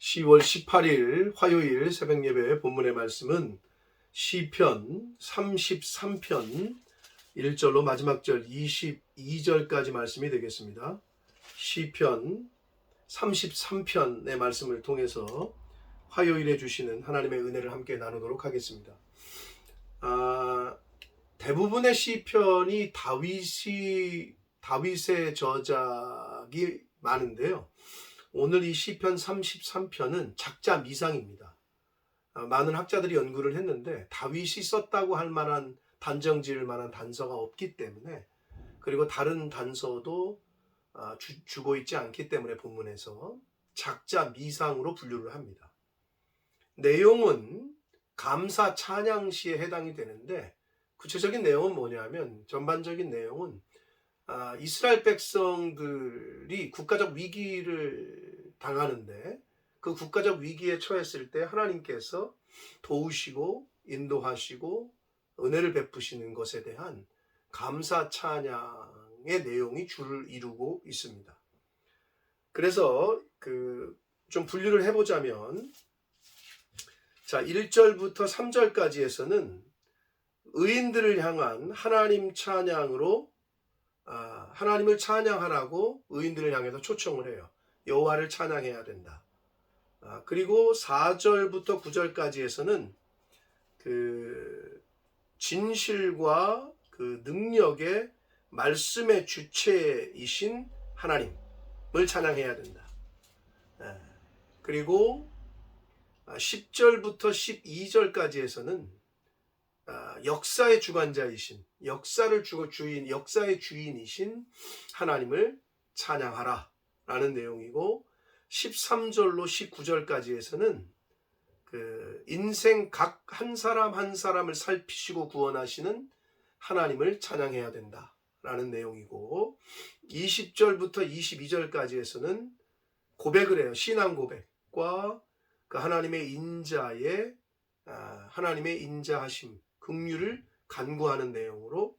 10월 18일 화요일 새벽예배 본문의 말씀은 시편 33편 1절로 마지막 절 22절까지 말씀이 되겠습니다. 시편 33편의 말씀을 통해서 화요일에 주시는 하나님의 은혜를 함께 나누도록 하겠습니다. 대부분의 시편이 다윗의 저작이 많은데요. 오늘 이 시편 33편은 작자 미상입니다. 많은 학자들이 연구를 했는데 다윗이 썼다고 할 만한 단정 지을 만한 단서가 없기 때문에, 그리고 다른 단서도 주고 있지 않기 때문에 본문에서 작자 미상으로 분류를 합니다. 내용은 감사 찬양시에 해당이 되는데, 구체적인 내용은 뭐냐면, 전반적인 내용은 이스라엘 백성들이 국가적 위기를 당하는데, 그 국가적 위기에 처했을 때 하나님께서 도우시고 인도하시고 은혜를 베푸시는 것에 대한 감사 찬양의 내용이 줄을 이루고 있습니다. 그래서 좀 분류를 해보자면, 1절부터 3절까지에서는 의인들을 향한 하나님 찬양으로 하나님을 찬양하라고 의인들을 향해서 초청을 해요. 여호와를 찬양해야 된다. 그리고 4절부터 9절까지에서는 진실과 능력의 말씀의 주체이신 하나님을 찬양해야 된다. 그리고 10절부터 12절까지에서는 역사의 주관자이신, 역사의 주인이신 하나님을 찬양하라 라는 내용이고, 13절로 19절까지에서는 인생 각 한 사람 한 사람을 살피시고 구원하시는 하나님을 찬양해야 된다 라는 내용이고, 20절부터 22절까지에서는 고백을 해요. 신앙 고백과 하나님의 인자하심, 긍휼을 간구하는 내용으로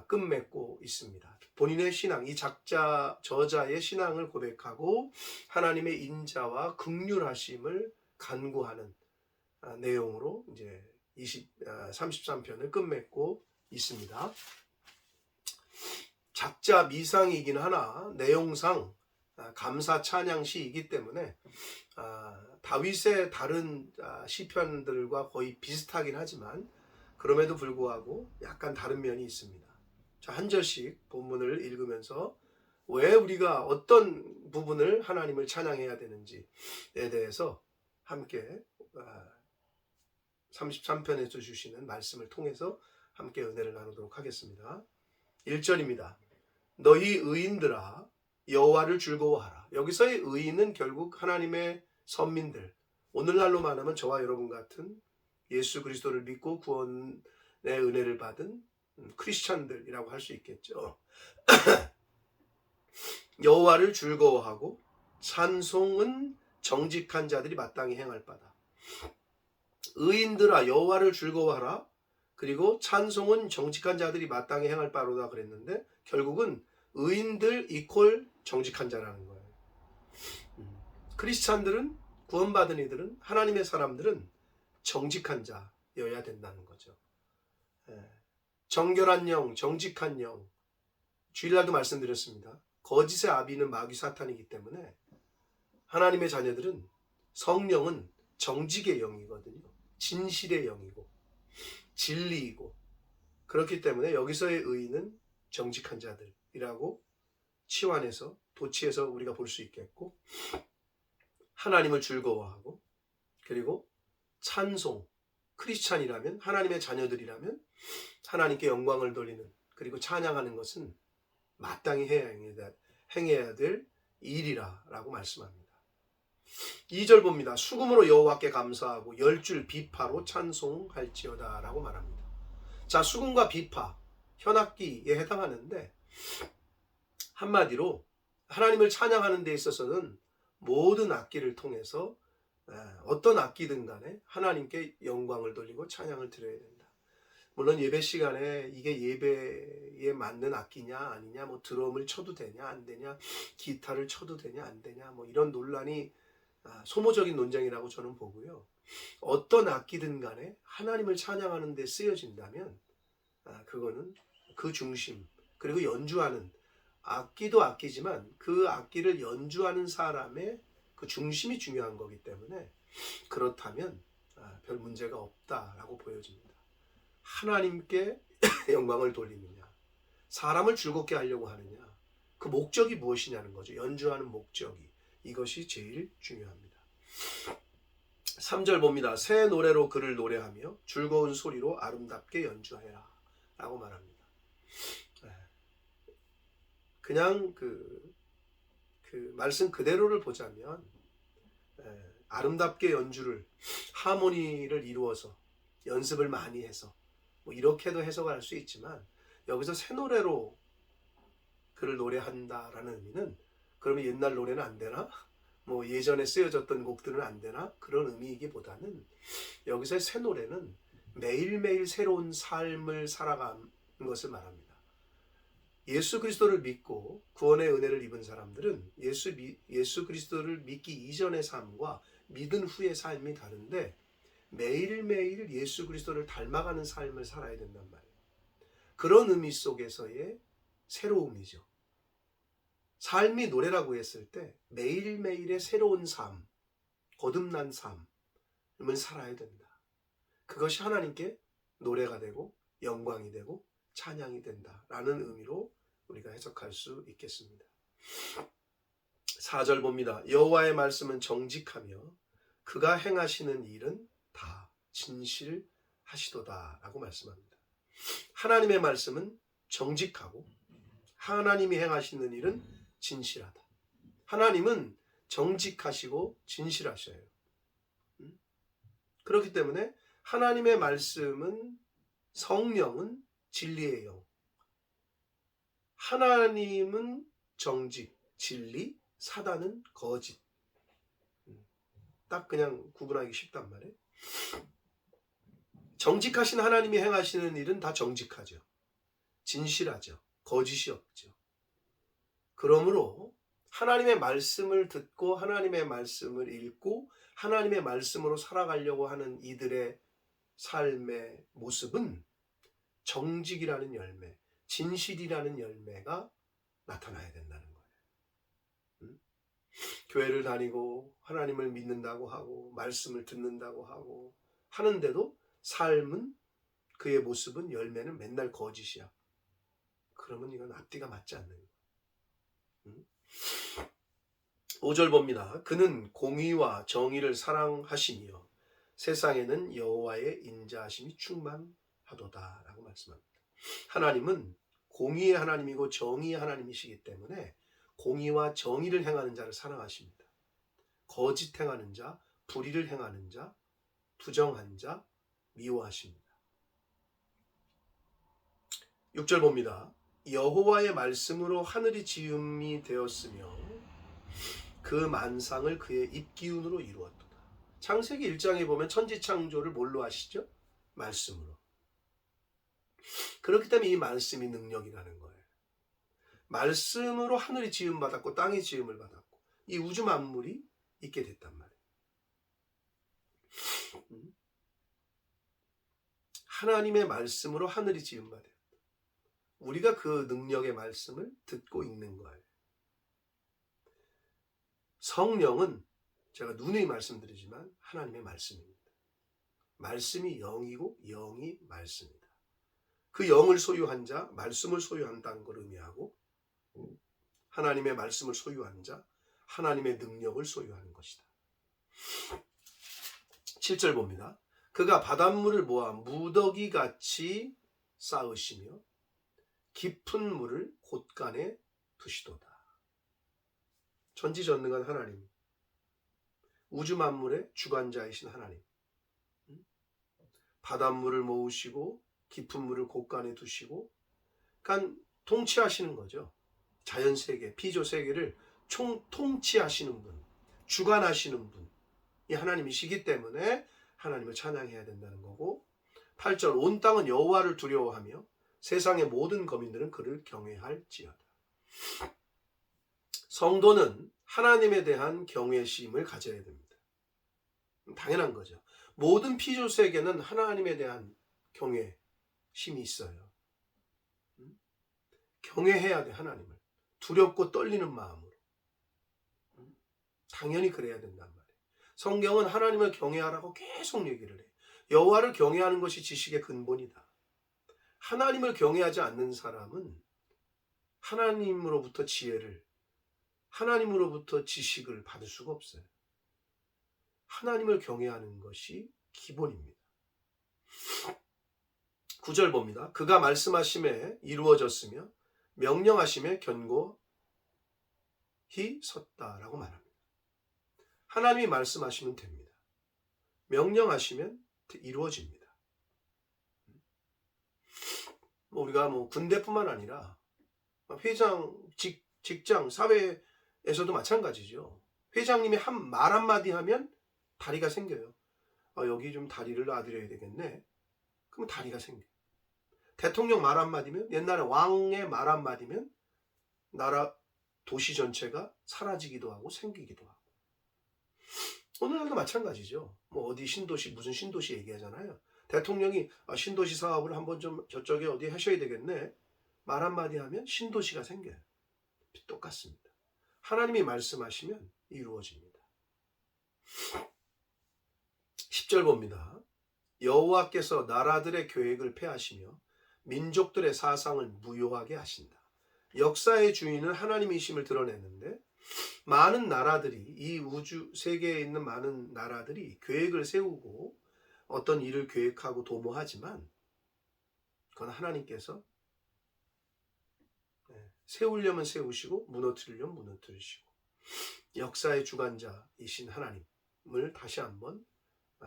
끝맺고 있습니다. 본인의 신앙, 이 저자의 신앙을 고백하고 하나님의 인자와 긍휼하심을 간구하는 내용으로 이제 33편을 끝맺고 있습니다. 작자 미상이긴 하나 내용상 감사 찬양시이기 때문에 다윗의 다른 시편들과 거의 비슷하긴 하지만, 그럼에도 불구하고 약간 다른 면이 있습니다. 한 절씩 본문을 읽으면서 왜 우리가 어떤 부분을 하나님을 찬양해야 되는지에 대해서 함께 33편에서 주시는 말씀을 통해서 함께 은혜를 나누도록 하겠습니다. 1절입니다. 너희 의인들아 여호와를 즐거워하라. 여기서의 의인은 결국 하나님의 선민들, 오늘날로 말하면 저와 여러분 같은 예수 그리스도를 믿고 구원의 은혜를 받은 크리스찬들이라고 할 수 있겠죠. 여호와를 즐거워하고 찬송은 정직한 자들이 마땅히 행할 바다. 의인들아 여호와를 즐거워하라. 그리고 찬송은 정직한 자들이 마땅히 행할 바로다 그랬는데, 결국은 의인들 이퀄 정직한 자라는 거예요. 크리스찬들은, 구원받은 이들은, 하나님의 사람들은 정직한 자여야 된다는 거죠. 정결한 영, 정직한 영. 주일날도 말씀드렸습니다. 거짓의 아비는 마귀 사탄이기 때문에 하나님의 자녀들은, 성령은 정직의 영이거든요. 진실의 영이고 진리이고, 그렇기 때문에 여기서의 의인은 정직한 자들이라고 치환해서 도치해서 우리가 볼 수 있겠고, 하나님을 즐거워하고, 그리고 찬송, 크리스찬이라면, 하나님의 자녀들이라면 하나님께 영광을 돌리는, 그리고 찬양하는 것은 마땅히 행해야 될 일이라고 말씀합니다. 2절 봅니다. 수금으로 여호와께 감사하고 10줄 비파로 찬송할지어다 라고 말합니다. 수금과 비파, 현악기에 해당하는데, 한마디로 하나님을 찬양하는 데 있어서는 모든 악기를 통해서 어떤 악기든 간에 하나님께 영광을 돌리고 찬양을 드려야 된다. 물론 예배 시간에 이게 예배에 맞는 악기냐 아니냐, 드럼을 쳐도 되냐 안 되냐, 기타를 쳐도 되냐 안 되냐, 이런 논란이 소모적인 논쟁이라고 저는 보고요. 어떤 악기든 간에 하나님을 찬양하는 데 쓰여진다면 그거는 그 중심, 그리고 연주하는 악기도 악기지만 그 악기를 연주하는 사람의 그 중심이 중요한 거기 때문에 그렇다면 별 문제가 없다라고 보여집니다. 하나님께 영광을 돌리느냐, 사람을 즐겁게 하려고 하느냐, 그 목적이 무엇이냐는 거죠. 연주하는 목적이. 이것이 제일 중요합니다. 3절 봅니다. 새 노래로 그를 노래하며 즐거운 소리로 아름답게 연주하여라 라고 말합니다. 그냥 그 말씀 그대로를 보자면 아름답게 연주를, 하모니를 이루어서 연습을 많이 해서 뭐 이렇게도 해석할 수 있지만, 여기서 새 노래로 그를 노래한다라는 의미는 그러면 옛날 노래는 안 되나? 뭐 예전에 쓰여졌던 곡들은 안 되나? 그런 의미이기보다는 여기서의 새 노래는 매일매일 새로운 삶을 살아가는 것을 말합니다. 예수 그리스도를 믿고 구원의 은혜를 입은 사람들은 예수 그리스도를 믿기 이전의 삶과 믿은 후의 삶이 다른데 매일매일 예수 그리스도를 닮아가는 삶을 살아야 된단 말이에요. 그런 의미 속에서의 새로움이죠. 삶이 노래라고 했을 때 매일매일의 새로운 삶, 거듭난 삶을 살아야 된다. 그것이 하나님께 노래가 되고 영광이 되고 찬양이 된다라는 의미로 우리가 해석할 수 있겠습니다. 4절 봅니다. 여호와의 말씀은 정직하며 그가 행하시는 일은 다 진실하시도다 라고 말씀합니다. 하나님의 말씀은 정직하고 하나님이 행하시는 일은 진실하다. 하나님은 정직하시고 진실하셔요. 그렇기 때문에 하나님의 말씀은, 성령은 진리의 영, 하나님은 정직, 진리, 사단은 거짓. 딱 그냥 구분하기 쉽단 말이에요. 정직하신 하나님이 행하시는 일은 다 정직하죠. 진실하죠. 거짓이 없죠. 그러므로 하나님의 말씀을 듣고 하나님의 말씀을 읽고 하나님의 말씀으로 살아가려고 하는 이들의 삶의 모습은 정직이라는 열매, 진실이라는 열매가 나타나야 된다는 거예요. 교회를 다니고 하나님을 믿는다고 하고 말씀을 듣는다고 하고 하는데도 삶은, 그의 모습은, 열매는 맨날 거짓이야. 그러면 이건 앞뒤가 맞지 않는 거예요. 5절 봅니다. 그는 공의와 정의를 사랑하시며 세상에는 여호와의 인자하심이 충만하도다 라고 말씀합니다. 하나님은 공의의 하나님이고 정의의 하나님이시기 때문에 공의와 정의를 행하는 자를 사랑하십니다. 거짓 행하는 자, 불의를 행하는 자, 부정한 자 미워하십니다. 6절 봅니다. 여호와의 말씀으로 하늘이 지음이 되었으며 그 만상을 그의 입기운으로 이루었도다. 창세기 1장에 보면 천지창조를 뭘로 하시죠? 말씀으로. 그렇기 때문에 이 말씀이 능력이라는 거예요. 말씀으로 하늘이 지음 받았고 땅이 지음을 받았고 이 우주 만물이 있게 됐단 말이에요. 하나님의 말씀으로 하늘이 지음 받았다. 우리가 그 능력의 말씀을 듣고 있는 거예요. 성령은 제가 누누이 말씀드리지만 하나님의 말씀입니다. 말씀이 영이고 영이 말씀이다. 그 영을 소유한 자, 말씀을 소유한다는 걸 의미하고 하나님의 말씀을 소유한 자, 하나님의 능력을 소유하는 것이다. 7절 봅니다. 그가 바닷물을 모아 무더기같이 쌓으시며 깊은 물을 곳간에 두시도다. 전지전능한 하나님, 우주 만물의 주관자이신 하나님, 바닷물을 모으시고 깊은 물을 곳간에 두시고, 그러니까 통치하시는 거죠. 자연세계, 피조세계를 통치하시는 분, 주관하시는 분이 하나님이시기 때문에 하나님을 찬양해야 된다는 거고, 8절 온 땅은 여호와를 두려워하며 세상의 모든 거민들은 그를 경외할지어다. 성도는 하나님에 대한 경외심을 가져야 됩니다. 당연한 거죠. 모든 피조세계는 하나님에 대한 경외심이 있어요. 경외해야 돼, 하나님을. 두렵고 떨리는 마음으로. 당연히 그래야 된단 말이에요. 성경은 하나님을 경외하라고 계속 얘기를 해요. 여호와를 경외하는 것이 지식의 근본이다. 하나님을 경외하지 않는 사람은 하나님으로부터 지혜를, 하나님으로부터 지식을 받을 수가 없어요. 하나님을 경외하는 것이 기본입니다. 9절 봅니다. 그가 말씀하심에 이루어졌으며 명령하심에 견고히 섰다라고 말합니다. 하나님이 말씀하시면 됩니다. 명령하시면 이루어집니다. 우리가 군대뿐만 아니라 회장, 직장, 사회에서도 마찬가지죠. 회장님이 말 한마디 하면 다리가 생겨요. 여기 좀 다리를 놔드려야 되겠네. 그러면 다리가 생겨요. 대통령 말 한마디면, 옛날에 왕의 말 한마디면 나라 도시 전체가 사라지기도 하고 생기기도 하고. 오늘날도 마찬가지죠. 어디 신도시, 무슨 신도시 얘기하잖아요. 대통령이 신도시 사업을 한번 좀 저쪽에 어디 하셔야 되겠네. 말 한마디 하면 신도시가 생겨요. 똑같습니다. 하나님이 말씀하시면 이루어집니다. 10절 봅니다. 여호와께서 나라들의 계획을 폐하시며 민족들의 사상을 무효하게 하신다. 역사의 주인은 하나님이심을 드러내는데 많은 나라들이, 이 우주 세계에 있는 많은 나라들이 계획을 세우고 어떤 일을 계획하고 도모하지만 그건 하나님께서 세우려면 세우시고 무너뜨리려면 무너뜨리시고 역사의 주관자이신 하나님을 다시 한번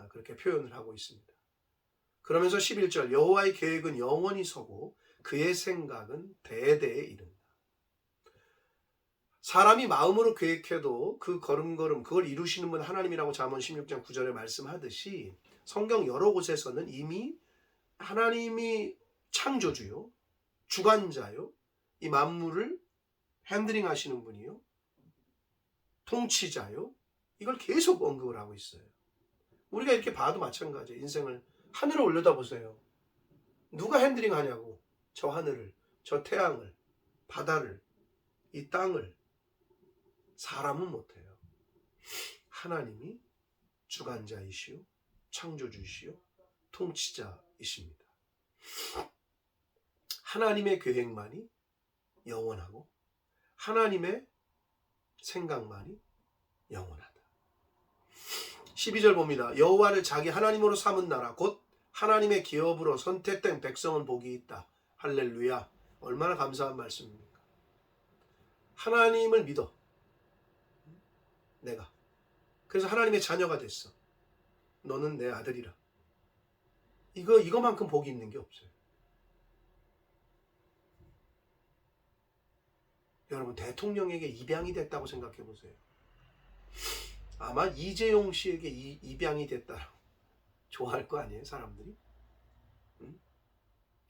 그렇게 표현을 하고 있습니다. 그러면서 11절 여호와의 계획은 영원히 서고 그의 생각은 대대에 이른다. 사람이 마음으로 계획해도 그 걸음걸음 그걸 이루시는 분 하나님이라고 잠언 16장 9절에 말씀하듯이 성경 여러 곳에서는 이미 하나님이 창조주요, 주관자요, 이 만물을 핸들링 하시는 분이요, 통치자요, 이걸 계속 언급을 하고 있어요. 우리가 이렇게 봐도 마찬가지예요. 인생을 하늘을 올려다보세요. 누가 핸들링 하냐고. 저 하늘을, 저 태양을, 바다를, 이 땅을. 사람은 못해요. 하나님이 주관자이시오, 창조주이시오, 통치자이십니다. 하나님의 계획만이 영원하고 하나님의 생각만이 영원하다. 12절 봅니다. 여호와를 자기 하나님으로 삼은 나라 곧 하나님의 기업으로 선택된 백성은 복이 있다. 할렐루야. 얼마나 감사한 말씀입니까? 하나님을 믿어. 내가. 그래서 하나님의 자녀가 됐어. 너는 내 아들이라. 이거만큼 복이 있는 게 없어요. 여러분, 대통령에게 입양이 됐다고 생각해 보세요. 아마 이재용 씨에게 입양이 됐다라고 좋아할 거 아니에요, 사람들이? 응?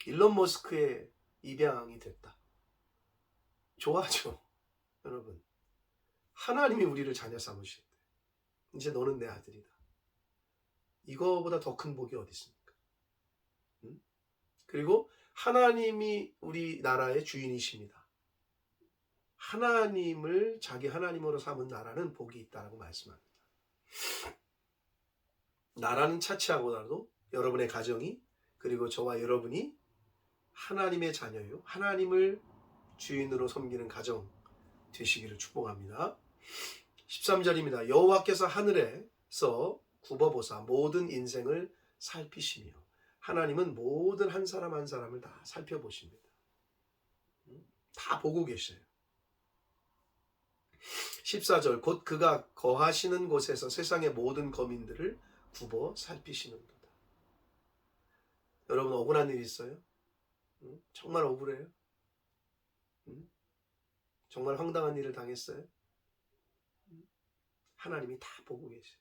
일론 머스크의 입양이 됐다. 좋아하죠, 여러분. 하나님이 우리를 자녀 삼으실 때 이제 너는 내 아들이다. 이거보다 더 큰 복이 어디 있습니까? 응? 그리고 하나님이 우리 나라의 주인이십니다. 하나님을 자기 하나님으로 삼은 나라는 복이 있다라고 말씀합니다. 나라는 차치하고라도 여러분의 가정이, 그리고 저와 여러분이 하나님의 자녀요, 하나님을 주인으로 섬기는 가정 되시기를 축복합니다. 13절입니다. 여호와께서 하늘에서 굽어보사 모든 인생을 살피시며, 하나님은 모든 한 사람 한 사람을 다 살펴보십니다. 다 보고 계셔요. 14절 곧 그가 거하시는 곳에서 세상의 모든 거민들을 굽어 살피시는도다. 여러분, 억울한 일 있어요? 정말 억울해요? 정말 황당한 일을 당했어요? 하나님이 다 보고 계셔요.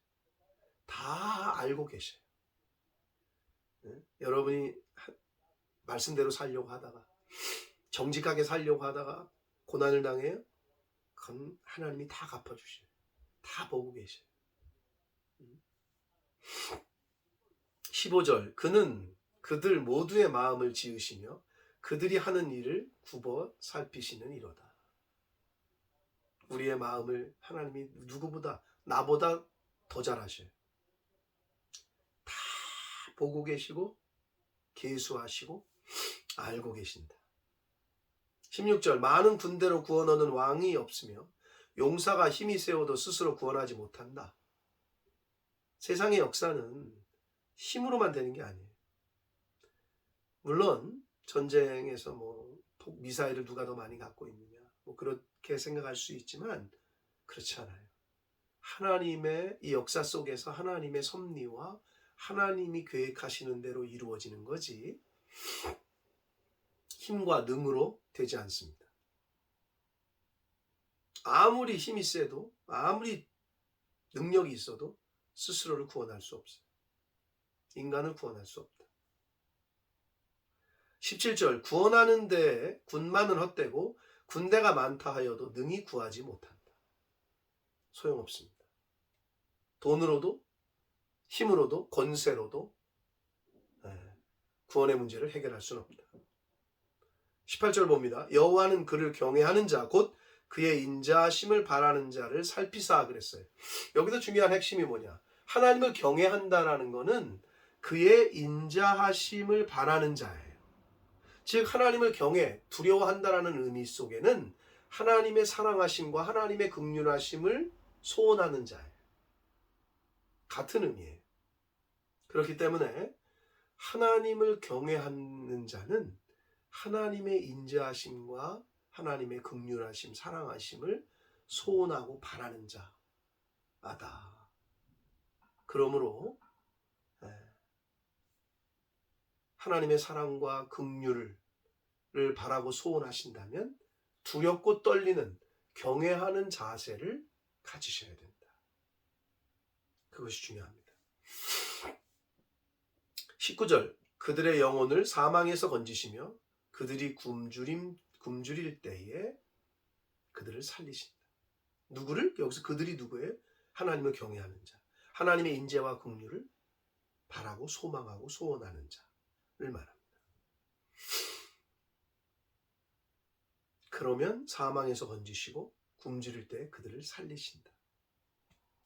다 알고 계셔요. 여러분이 말씀대로 살려고 하다가, 정직하게 살려고 하다가 고난을 당해요? 그건 하나님이 다 갚아주셔요. 다 보고 계셔요. 15절 그는 그들 모두의 마음을 지으시며 그들이 하는 일을 굽어 살피시는 이로다. 우리의 마음을 하나님이 누구보다 나보다 더 잘 아셔요. 다 보고 계시고 계수하시고 알고 계신다. 16절 많은 군대로 구원하는 왕이 없으며 용사가 힘이 세워도 스스로 구원하지 못한다. 세상의 역사는 힘으로만 되는 게 아니에요. 물론 전쟁에서 미사일을 누가 더 많이 갖고 있느냐 그렇게 생각할 수 있지만 그렇지 않아요. 하나님의 이 역사 속에서 하나님의 섭리와 하나님이 계획하시는 대로 이루어지는 거지 힘과 능으로 되지 않습니다. 아무리 힘이 세도 아무리 능력이 있어도 스스로를 구원할 수 없어요. 인간을 구원할 수 없다. 17절 구원하는 데에 군만은 헛되고 군대가 많다 하여도 능히 구하지 못한다. 소용없습니다. 돈으로도 힘으로도 권세로도 구원의 문제를 해결할 수는 없다. 18절 봅니다. 여호와는 그를 경외하는 자 곧 그의 인자하심을 바라는 자를 살피사 그랬어요. 여기서 중요한 핵심이 뭐냐? 하나님을 경외한다라는 것은 그의 인자하심을 바라는 자예요. 즉 하나님을 경외, 두려워한다라는 의미 속에는 하나님의 사랑하심과 하나님의 긍휼하심을 소원하는 자예요. 같은 의미예요. 그렇기 때문에 하나님을 경외하는 자는 하나님의 인자하심과 하나님의 긍휼하심, 사랑하심을 소원하고 바라는 자다. 그러므로 하나님의 사랑과 긍휼을 바라고 소원하신다면 두렵고 떨리는 경외하는 자세를 가지셔야 된다. 그것이 중요합니다. 19절 그들의 영혼을 사망에서 건지시며 그들이 굶주릴 때에 그들을 살리신다. 누구를? 여기서 그들이 누구예요? 하나님을 경외하는 자. 하나님의 인재와 긍휼을 바라고 소망하고 소원하는 자를 말합니다. 그러면 사망에서 건지시고 굶주릴 때 그들을 살리신다.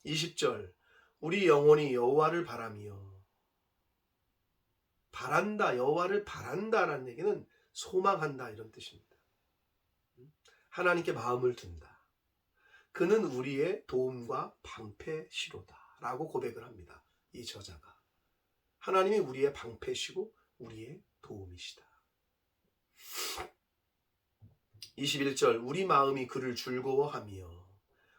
20절 우리 영혼이 여호와를 바라며 바란다, 여호와를 바란다라는 얘기는 소망한다 이런 뜻입니다. 하나님께 마음을 둔다. 그는 우리의 도움과 방패시로다 라고 고백을 합니다. 이 저자가. 하나님이 우리의 방패시고 우리의 도움이시다. 21절 우리 마음이 그를 즐거워하며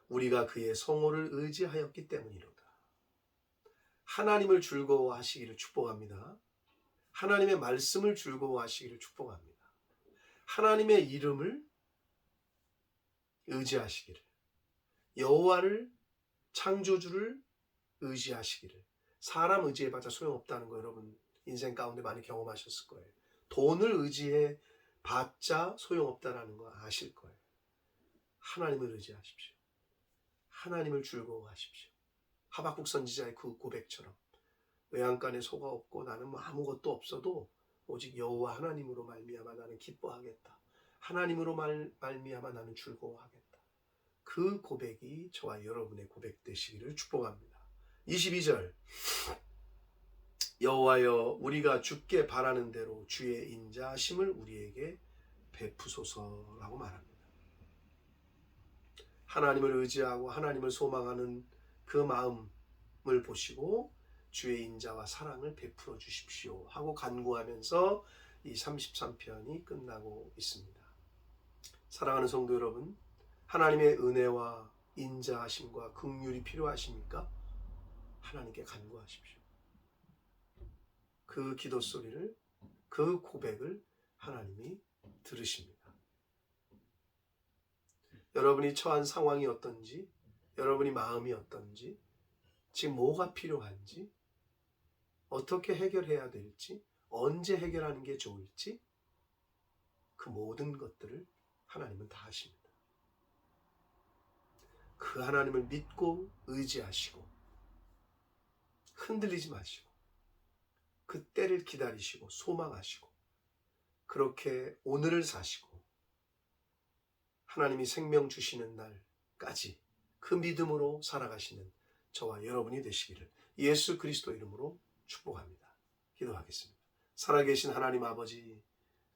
우리가 그의 성호를 의지하였기 때문이로다. 하나님을 즐거워하시기를 축복합니다. 하나님의 말씀을 즐거워하시기를 축복합니다. 하나님의 이름을 의지하시기를, 여호와를 창조주를 의지하시기를. 사람 의지해봤자 소용없다는 거 여러분 인생 가운데 많이 경험하셨을 거예요. 돈을 의지해봤자 소용없다는 거 아실 거예요. 하나님을 의지하십시오. 하나님을 즐거워하십시오. 하박국 선지자의 그 고백처럼 외양간에 소가 없고 나는 아무것도 없어도 오직 여호와 하나님으로 말미암아 나는 기뻐하겠다. 하나님으로 말미암아 나는 즐거워하겠다. 그 고백이 저와 여러분의 고백 되시기를 축복합니다. 22절 여호와여 우리가 주께 바라는 대로 주의 인자하심을 우리에게 베푸소서라고 말합니다. 하나님을 의지하고 하나님을 소망하는 그 마음을 보시고 주의 인자와 사랑을 베풀어 주십시오 하고 간구하면서 이 33편이 끝나고 있습니다. 사랑하는 성도 여러분, 하나님의 은혜와 인자하심과 긍휼이 필요하십니까? 하나님께 간구하십시오. 그 기도 소리를, 그 고백을 하나님이 들으십니다. 여러분이 처한 상황이 어떤지, 여러분이 마음이 어떤지, 지금 뭐가 필요한지, 어떻게 해결해야 될지, 언제 해결하는 게 좋을지 그 모든 것들을 하나님은 다 아십니다. 그 하나님을 믿고 의지하시고 흔들리지 마시고 그 때를 기다리시고 소망하시고 그렇게 오늘을 사시고 하나님이 생명 주시는 날까지 그 믿음으로 살아가시는 저와 여러분이 되시기를 예수 그리스도 이름으로 축복합니다. 기도하겠습니다. 살아계신 하나님 아버지,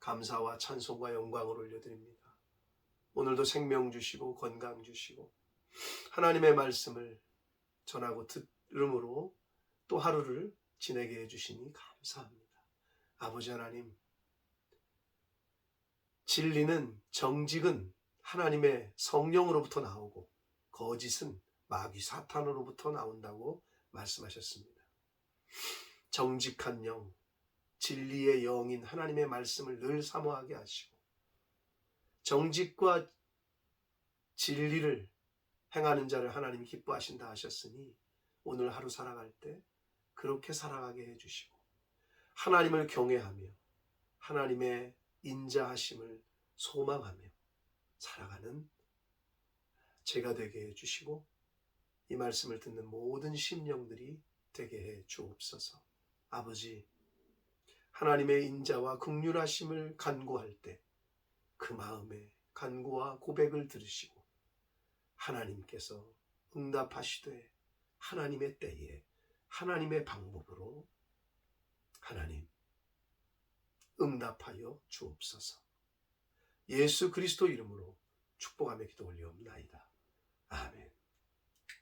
감사와 찬송과 영광을 올려드립니다. 오늘도 생명 주시고 건강 주시고 하나님의 말씀을 전하고 들음으로 또 하루를 지내게 해주시니 감사합니다. 아버지 하나님, 진리는 정직은 하나님의 성령으로부터 나오고 거짓은 마귀 사탄으로부터 나온다고 말씀하셨습니다. 정직한 영, 진리의 영인 하나님의 말씀을 늘 사모하게 하시고 정직과 진리를 행하는 자를 하나님이 기뻐하신다 하셨으니 오늘 하루 살아갈 때 그렇게 살아가게 해주시고 하나님을 경외하며 하나님의 인자하심을 소망하며 살아가는 제가 되게 해주시고 이 말씀을 듣는 모든 심령들이 되게 해 주옵소서. 아버지, 하나님의 인자와 긍휼하심을 간구할 때 그 마음에 간구와 고백을 들으시고 하나님께서 응답하시되 하나님의 때에 하나님의 방법으로 하나님 응답하여 주옵소서. 예수 그리스도 이름으로 축복하며 기도 올리옵나이다. 아멘.